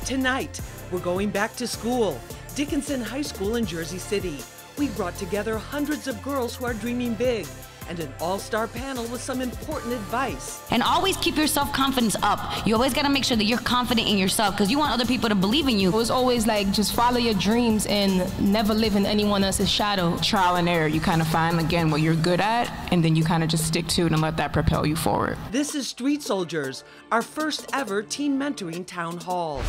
Tonight, we're going back to school. Dickinson High School in Jersey City. We brought together hundreds of girls who are dreaming big and an all-star panel with some important advice. And always keep your self-confidence up. You always gotta make sure that you're confident in yourself because you want other people to believe in you. It was always like, just follow your dreams and never live in anyone else's shadow. Trial and error, you kind of find, again, what you're good at, and then you kind of just stick to it and let that propel you forward. This is Street Soldiers, our first ever teen mentoring town hall.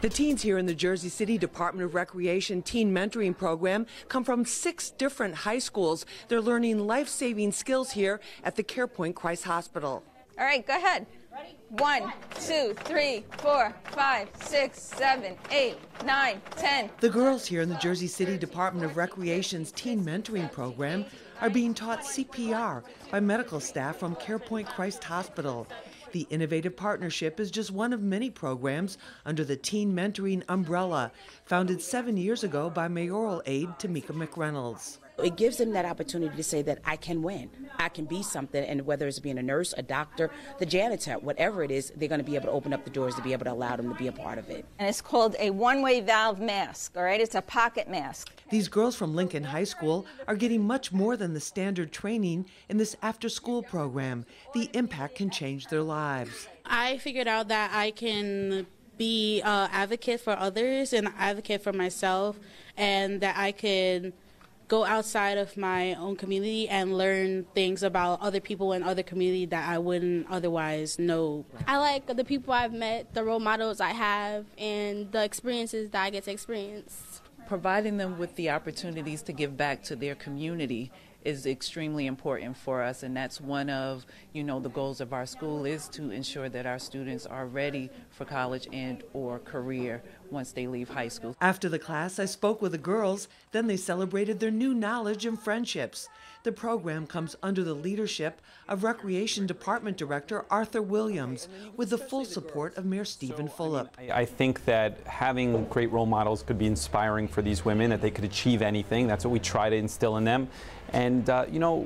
The teens here in the Jersey City Department of Recreation Teen Mentoring Program come from 6 different high schools. They're learning life-saving skills here at the CarePoint Christ Hospital. All right, go ahead. Ready? 1, 2, 3, 4, 5, 6, 7, 8, 9, 10. The girls here in the Jersey City Department of Recreation's Teen Mentoring Program are being taught CPR by medical staff from CarePoint Christ Hospital. The innovative partnership is just one of many programs under the Teen Mentoring umbrella, founded 7 years ago by mayoral aide Tamika McReynolds. It gives them that opportunity to say that I can win, I can be something, and whether it's being a nurse, a doctor, the janitor, whatever it is, they're going to be able to open up the doors to be able to allow them to be a part of it. And it's called a one-way valve mask, all right? It's a pocket mask. These girls from Lincoln High School are getting much more than the standard training in this after-school program. The impact can change their lives. I figured out that I can be an advocate for others and an advocate for myself, and that I could go outside of my own community and learn things about other people in other community that I wouldn't otherwise know. I like the people I've met, the role models I have, and the experiences that I get to experience. Providing them with the opportunities to give back to their community is extremely important for us, and that's one of, the goals of our school, is to ensure that our students are ready for college and or career once they leave high school. After the class, I spoke with the girls, then they celebrated their new knowledge and friendships. The program comes under the leadership of Recreation Department Director Arthur Williams, with the full support of Mayor Stephen Fulop. I think that having great role models could be inspiring for these women, that they could achieve anything. That's what we try to instill in them. And,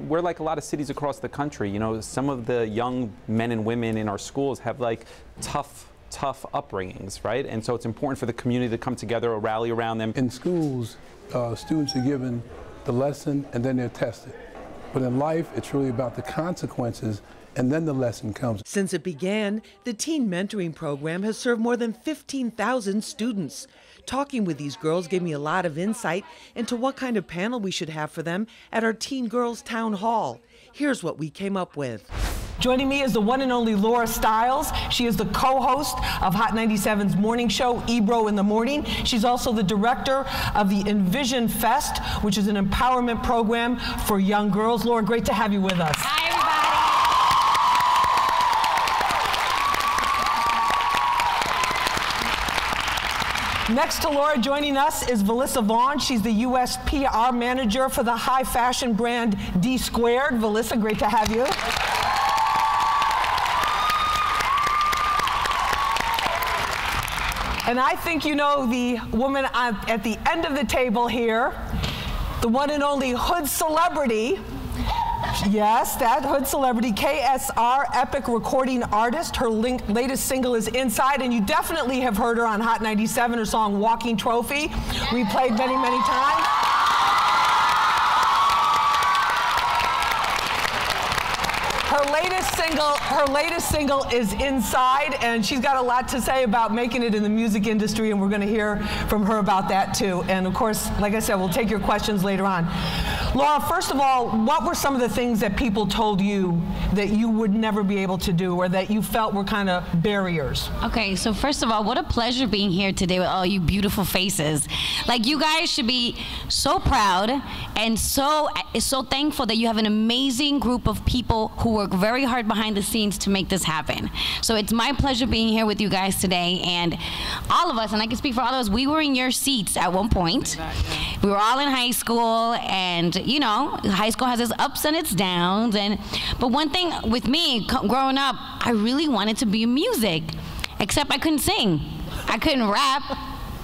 we're like a lot of cities across the country. Some of the young men and women in our schools have tough upbringings, right? And so it's important for the community to come together or rally around them. In schools, students are given the lesson and then they're tested. But in life, it's really about the consequences, and then the lesson comes. Since it began, the Teen Mentoring Program has served more than 15,000 students. Talking with these girls gave me a lot of insight into what kind of panel we should have for them at our Teen Girls Town Hall. Here's what we came up with. Joining me is the one and only Laura Stylez. She is the co-host of Hot 97's morning show, Ebro in the Morning. She's also the director of the Envision Fest, which is an empowerment program for young girls. Laura, great to have you with us. Hi, everybody. Next to Laura, joining us is Velissa Vaughn. She's the U.S. PR manager for the high fashion brand Dsquared2. Velissa, great to have you. And I think you know the woman at the end of the table here, the one and only HoodCelebrityy. Yes, that HoodCelebrityy, KSR, epic recording artist. Her latest single is Inside, and you definitely have heard her on Hot 97, her song Walking Trophy. We played many, many times. Her latest single is Inside, and she's got a lot to say about making it in the music industry, and we're going to hear from her about that too. And of course, like I said, we'll take your questions later on. Laura, first of all, what were some of the things that people told you that you would never be able to do, or that you felt were kind of barriers? Okay, so first of all, what a pleasure being here today with all you beautiful faces. Like, you guys should be so proud and so thankful that you have an amazing group of people who work very hard behind the scenes to make this happen. So it's my pleasure being here with you guys today, and all of us, and I can speak for all of us, we were in your seats at one point. We were all in high school, and high school has its ups and its downs, but one thing with me growing up, I really wanted to be in music, except I couldn't sing, I couldn't rap,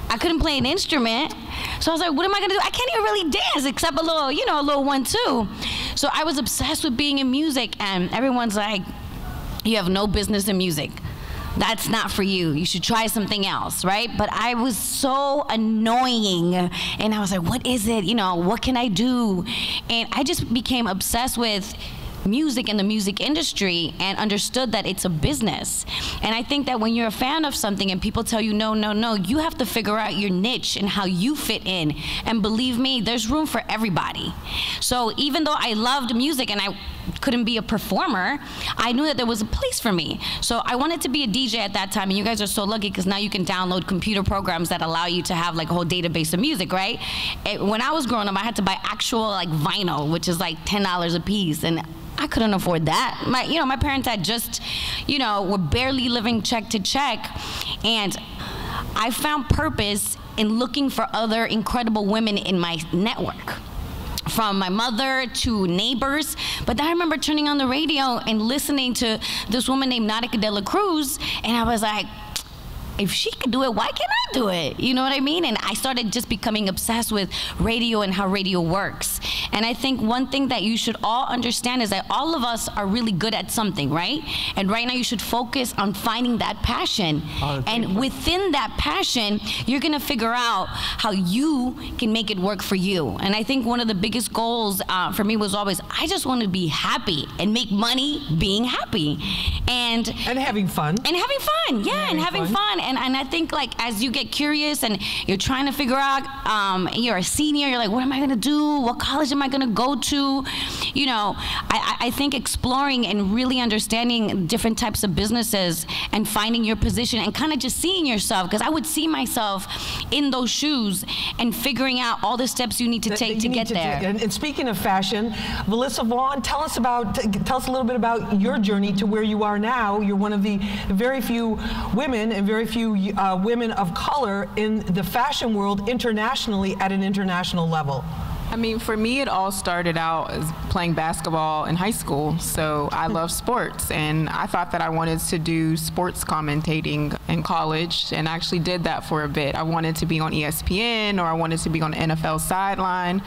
I couldn't play an instrument. So I was like, what am I gonna do? I can't even really dance except a little, a little 1-2. So I was obsessed with being in music, and everyone's like, you have no business in music. that's not for you. You should try something else, right? But I was so annoying, and I was like, what is it? You know, what can I do? And I just became obsessed with music and the music industry and understood that it's a business. And I think that when you're a fan of something and people tell you no, no, no, you have to figure out your niche and how you fit in. And believe me, there's room for everybody. So even though I loved music and I couldn't be a performer, I knew that there was a place for me. So I wanted to be a DJ at that time, and you guys are so lucky because now you can download computer programs that allow you to have like a whole database of music, right? When I was growing up, I had to buy actual like vinyl, which is like $10 a piece, and I couldn't afford that. My parents had just, were barely living check to check, and I found purpose in looking for other incredible women in my network, from my mother to neighbors. But then I remember turning on the radio and listening to this woman named Nautica de la Cruz, and I was like, if she could do it, why can't I do it? You know what I mean? And I started just becoming obsessed with radio and how radio works. And I think one thing that you should all understand is that all of us are really good at something, right? And right now you should focus on finding that passion. And within that passion, you're gonna figure out how you can make it work for you. And I think one of the biggest goals for me was always, I just want to be happy and make money being happy. And having fun. And having fun, yeah, and having fun. And I think like as you get curious and you're trying to figure out, you're a senior, you're like, what am I gonna do? What college am I gonna go to? I think exploring and really understanding different types of businesses and finding your position and kind of just seeing yourself, because I would see myself in those shoes and figuring out all the steps you need to take to get there. And speaking of fashion, Velissa Vaughn, tell us a little bit about your journey to where you are now. You're one of the very few women and very few women of color in the fashion world internationally at an international level. I mean, for me, it all started out as playing basketball in high school. So I love sports, and I thought that I wanted to do sports commentating in college, and I actually did that for a bit. I wanted to be on ESPN, or I wanted to be on the NFL sideline.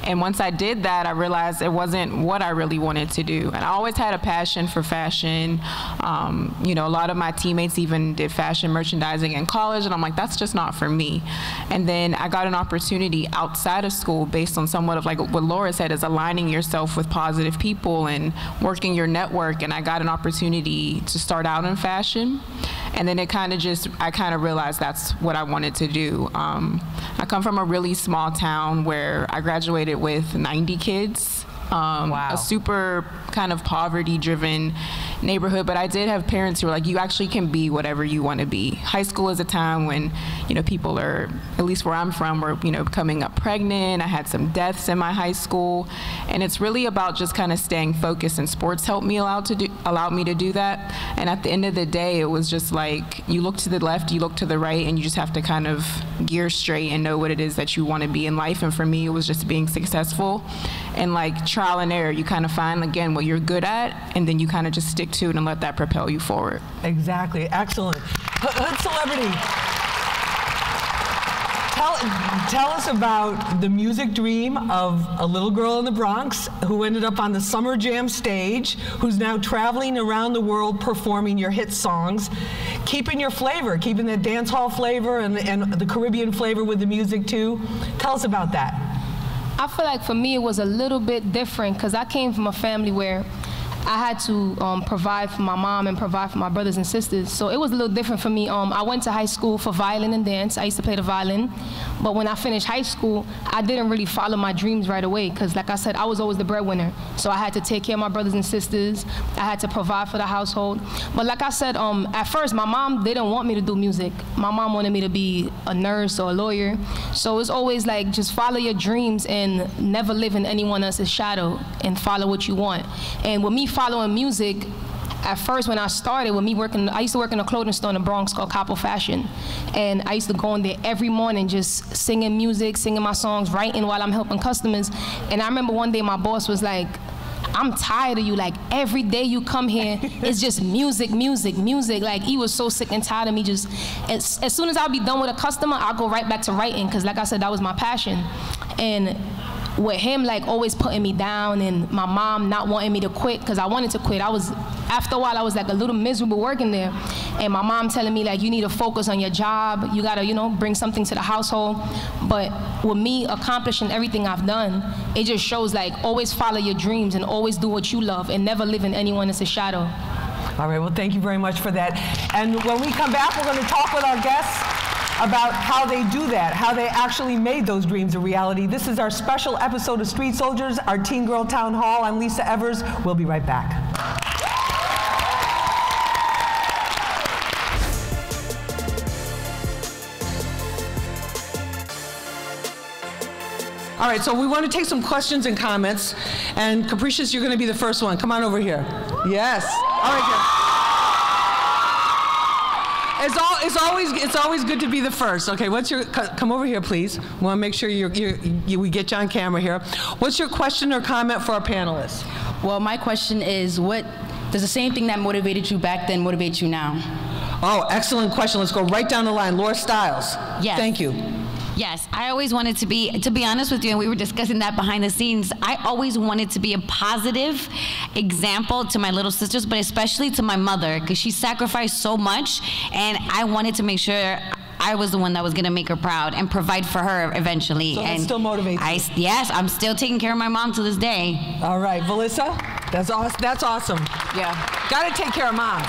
And once I did that, I realized it wasn't what I really wanted to do. And I always had a passion for fashion. A lot of my teammates even did fashion merchandising in college, and I'm like, that's just not for me. And then I got an opportunity outside of school based on somewhat of like what Laura said, is aligning yourself with positive people and working your network. And I got an opportunity to start out in fashion. And then I kind of realized that's what I wanted to do. I come from a really small town where I graduated with 90 kids. Wow. A super kind of poverty-driven neighborhood, but I did have parents who were like, you actually can be whatever you want to be. High school is a time when, people are, at least where I'm from, were, coming up pregnant. I had some deaths in my high school, and it's really about just kind of staying focused, and sports helped me allowed me to do that. And at the end of the day, it was just like, you look to the left, you look to the right, and you just have to kind of gear straight and know what it is that you want to be in life. And for me, it was just being successful and like trial and error. You kind of find, again, what you're good at, and then you kind of just stick to it and let that propel you forward. Exactly. Excellent. Hood Celebrity, tell us about the music dream of a little girl in the Bronx who ended up on the Summer Jam stage, who's now traveling around the world performing your hit songs, keeping your flavor, keeping that dance hall flavor and the Caribbean flavor with the music too. Tell us about that. I feel like for me it was a little bit different because I came from a family where I had to provide for my mom and provide for my brothers and sisters. So it was a little different for me. I went to high school for violin and dance. I used to play the violin. But when I finished high school, I didn't really follow my dreams right away because, like I said, I was always the breadwinner. So I had to take care of my brothers and sisters. I had to provide for the household. But like I said, at first, my mom didn't want me to do music. My mom wanted me to be a nurse or a lawyer. So it's always like, just follow your dreams and never live in anyone else's shadow and follow what you want. And with me following music, at first when I started, with me working, I used to work in a clothing store in the Bronx called Copple Fashion. And I used to go in there every morning just singing music, singing my songs, writing while I'm helping customers. And I remember one day my boss was like, I'm tired of you, like every day you come here, it's just music, music, music. Like he was so sick and tired of me just, as soon as I'll be done with a customer, I'll go right back to writing, because like I said, that was my passion. And with him like always putting me down and my mom not wanting me to quit because I wanted to quit. After a while, I was like a little miserable working there. And my mom telling me like, you need to focus on your job. You gotta, you know, bring something to the household. But with me accomplishing everything I've done, it just shows like always follow your dreams and always do what you love and never live in anyone else's shadow. All right, well, thank you very much for that. And when we come back, we're gonna talk with our guests about how they do that, how they actually made those dreams a reality. This is our special episode of Street Soldiers, our Teen Girl Town Hall. I'm Lisa Evers. We'll be right back. All right, so we want to take some questions and comments. And Capricious, you're going to be the first one. Come on over here. Yes. All right, good. It's always good to be the first. Okay, come over here, please. We want to make sure we get you on camera here. What's your question or comment for our panelists? Well, my question is, what does the same thing that motivated you back then motivate you now? Oh, excellent question. Let's go right down the line. Laura Stylez. Yes. Thank you. Yes, I always wanted to be honest with you, and we were discussing that behind the scenes, I always wanted to be a positive example to my little sisters, but especially to my mother, because she sacrificed so much, and I wanted to make sure I was the one that was going to make her proud and provide for her eventually. So that still motivates you? Yes, I'm still taking care of my mom to this day. All right, Velissa, that's awesome. Yeah. Got to take care of moms.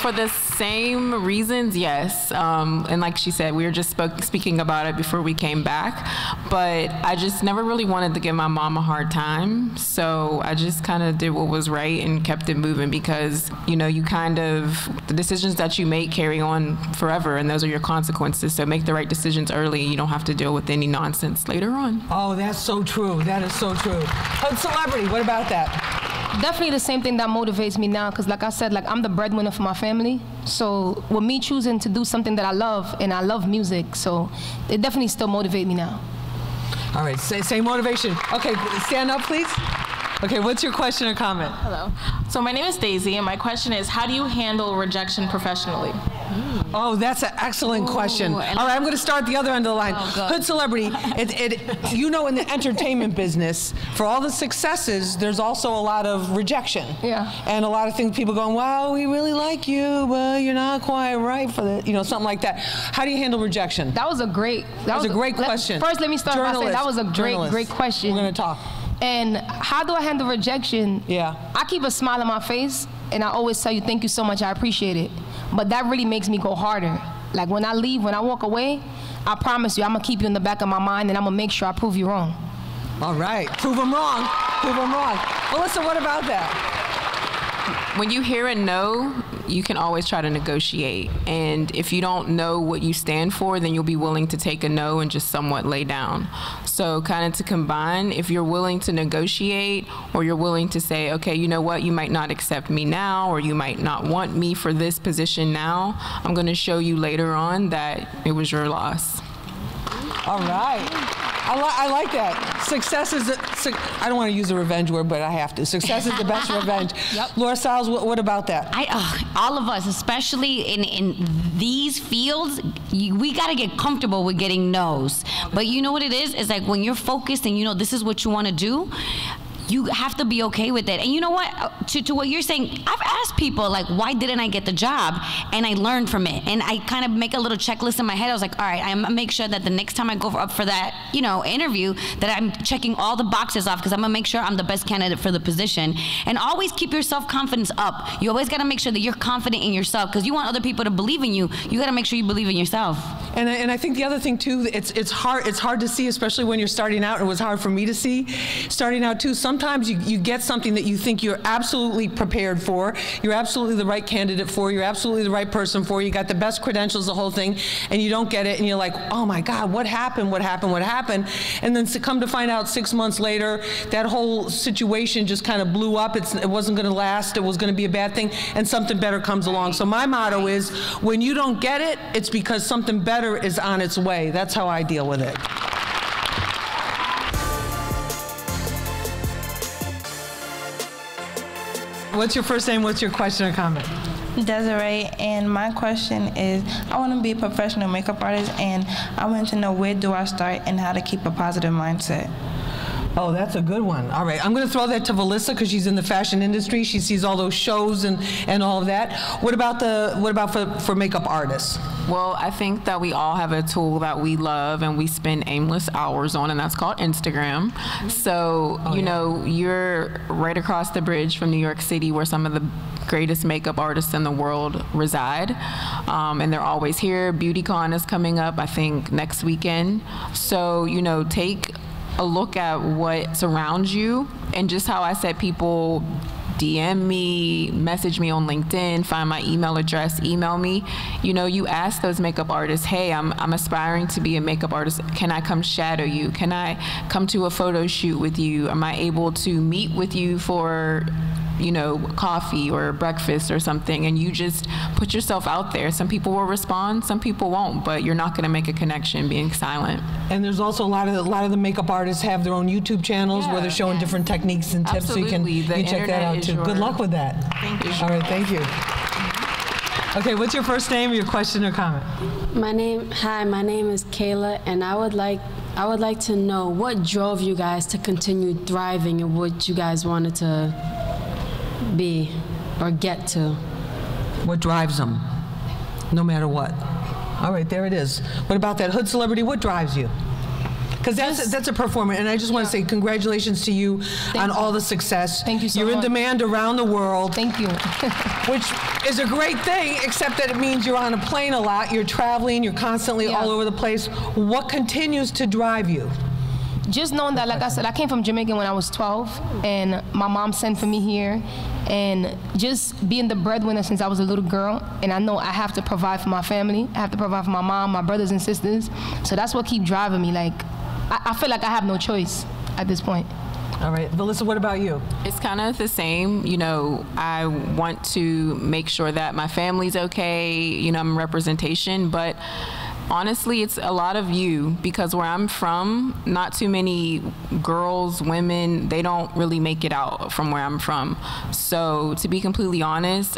For the same reasons, yes. And like she said, we were just speaking about it before we came back. But I just never really wanted to give my mom a hard time. So I just kind of did what was right and kept it moving because, you know, the decisions that you make carry on forever, and those are your consequences. So make the right decisions early. You don't have to deal with any nonsense later on. Oh, that's so true. That is so true. Hood Celebrity, what about that? Definitely the same thing that motivates me now, because like I said, like I'm the breadwinner for my family. So with me choosing to do something that I love, and I love music, so it definitely still motivates me now. All right, same motivation. Okay, stand up, please. Okay, what's your question or comment? Hello. So my name is Daisy, and my question is, how do you handle rejection professionally? Oh, that's an excellent question. All right, I'm going to start the other end of the line. Hood Celebrity, you know, in the entertainment business, for all the successes, there's also a lot of rejection. Yeah. And a lot of things, people going, wow, we really like you, but you're not quite right for the, you know, something like that. How do you handle rejection? That was a great question. First, let me start by saying that was a great question. We're going to talk. And how do I handle rejection? Yeah. I keep a smile on my face, and I always tell you, thank you so much, I appreciate it. But that really makes me go harder. Like when I leave, when I walk away, I promise you, I'm gonna keep you in the back of my mind, and I'm gonna make sure I prove you wrong. All right, prove them wrong, prove them wrong. Melissa, what about that? When you hear a no, you can always try to negotiate. And if you don't know what you stand for, then you'll be willing to take a no and just somewhat lay down. So kind of to combine, if you're willing to negotiate, or you're willing to say, okay, you know what, you might not accept me now, or you might not want me for this position now, I'm going to show you later on that it was your loss. All right. I like that. Success is, I don't want to use the revenge word, but I have to. Success is the best revenge. Yep. Laura Stylez, what about that? All of us, especially in these fields, we got to get comfortable with getting no's. But you know what it is? It's like when you're focused and you know this is what you want to do, you have to be okay with it. And you know what, to what you're saying, I've asked people, like, why didn't I get the job? And I learned from it. And I kind of make a little checklist in my head. I was like, all right, I'm gonna make sure that the next time I go up for that, you know, interview, that I'm checking all the boxes off, because I'm gonna make sure I'm the best candidate for the position. And always keep your self-confidence up. You always gotta make sure that you're confident in yourself, because you want other people to believe in you. You gotta make sure you believe in yourself. And I think the other thing too, it's hard to see, especially when you're starting out. It was hard for me to see starting out too. Sometimes you get something that you think you're absolutely prepared for, you're absolutely the right candidate for, you're absolutely the right person for, you got the best credentials, the whole thing, and you don't get it, and you're like, oh my God, what happened? And then to come to find out 6 months later, that whole situation just kind of blew up. It wasn't going to last, it was going to be a bad thing, and something better comes along. So my motto is, when you don't get it, it's because something better is on its way. That's how I deal with it. What's your first name? What's your question or comment? Desiree, and my question is, I want to be a professional makeup artist, and I want to know where do I start and how to keep a positive mindset. Oh, that's a good one. All right, I'm going to throw that to Velissa because she's in the fashion industry. She sees all those shows and all of that. What about for makeup artists? Well, I think that we all have a tool that we love and we spend aimless hours on, and that's called Instagram. So, you know, you're right across the bridge from New York City, where some of the greatest makeup artists in the world reside, and they're always here. BeautyCon is coming up, I think, next weekend. So, you know, take a look at what's around you, and just how I said, people DM me, message me on LinkedIn, find my email address, email me. You know, you ask those makeup artists, hey, I'm aspiring to be a makeup artist. Can I come shadow you? Can I come to a photo shoot with you? Am I able to meet with you for, you know, coffee or breakfast or something? And you just put yourself out there. Some people will respond, some people won't, but you're not going to make a connection being silent. And there's also a lot of the makeup artists have their own YouTube channels where they're showing different techniques and tips. Absolutely. So you can check that out too. Good luck with that. Thank you. All right, thank you. Okay, what's your first name, your question or comment? My name is Kayla, and I would like to know what drove you guys to continue thriving and what you guys wanted to be or get to. What drives them, no matter what? All right, there it is. What about that Hood Celebrity? What drives you? Because that's a performer, and I just want to say congratulations to you on all the success. Thank you so much. You're in much. demand around the world. Thank you. Which is a great thing, except that it means you're on a plane a lot, you're traveling, you're constantly all over the place. What continues to drive you? Just knowing that, like I said, I came from Jamaica when I was 12, and my mom sent for me here, and just being the breadwinner since I was a little girl, and I know I have to provide for my family, I have to provide for my mom, my brothers and sisters, so that's what keeps driving me. Like, I feel like I have no choice at this point. All right, Velissa, what about you? It's kind of the same. You know, I want to make sure that my family's okay, you know, I'm representation, but honestly, it's a lot of you, because where I'm from, not too many girls, women, they don't really make it out from where I'm from. So to be completely honest,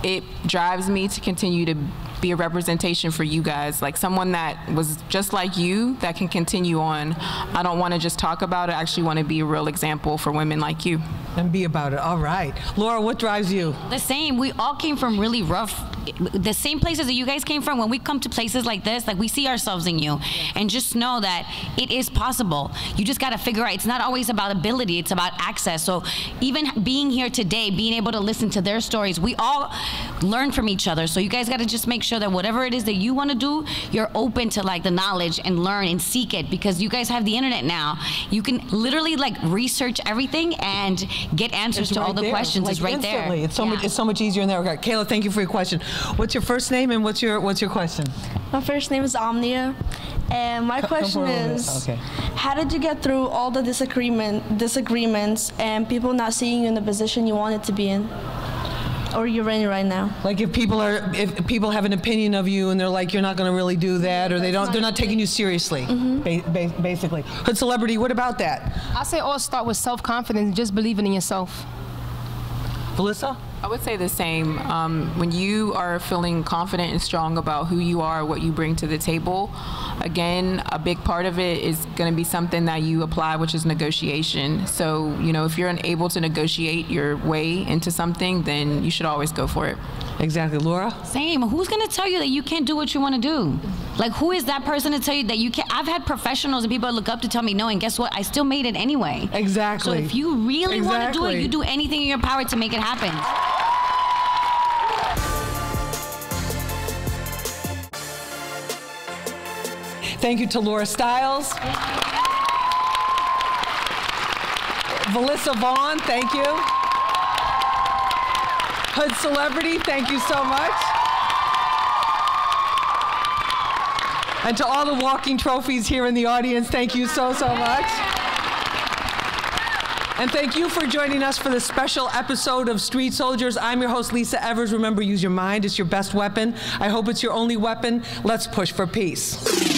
it drives me to continue to be a representation for you guys, like someone that was just like you that can continue on. I don't want to just talk about it. I actually want to be a real example for women like you. And be about it. All right. Laura, what drives you? The same. We all came from really rough, the same places that you guys came from. When we come to places like this, like, we see ourselves in you. And just know that it is possible. You just got to figure out, it's not always about ability, it's about access. So even being here today, being able to listen to their stories, we all learn from each other. So you guys got to just make sure that whatever it is that you want to do, you're open to like the knowledge and learn and seek it, because you guys have the internet now. You can literally like research everything and get answers to all the questions. It's right there. It's so much easier in there. Okay. Kayla, thank you for your question. What's your first name and what's your question? My first name is Omnia, and my question is, how did you get through all the disagreements and people not seeing you in the position you wanted to be in, or you're in right now? Like if people have an opinion of you and they're like, you're not going to really do that, or they're not taking you seriously, basically. Hood Celebrity, what about that? I say all start with self-confidence, just believing in yourself. Velissa? I would say the same. When you are feeling confident and strong about who you are, what you bring to the table, again, a big part of it is going to be something that you apply, which is negotiation. So, you know, if you're unable to negotiate your way into something, then you should always go for it. Exactly. Laura? Same. Who's going to tell you that you can't do what you want to do? Like, who is that person to tell you that you can't? I've had professionals and people I look up to tell me no, and guess what? I still made it anyway. Exactly. So if you really want to do it, you do anything in your power to make it happen. Thank you to Laura Stylez. Velissa Vaughn, thank you. HoodCelebrityy, thank you so much. And to all the walking trophies here in the audience, thank you so much. And thank you for joining us for this special episode of Street Soldiers. I'm your host, Lisa Evers. Remember, use your mind. It's your best weapon. I hope it's your only weapon. Let's push for peace.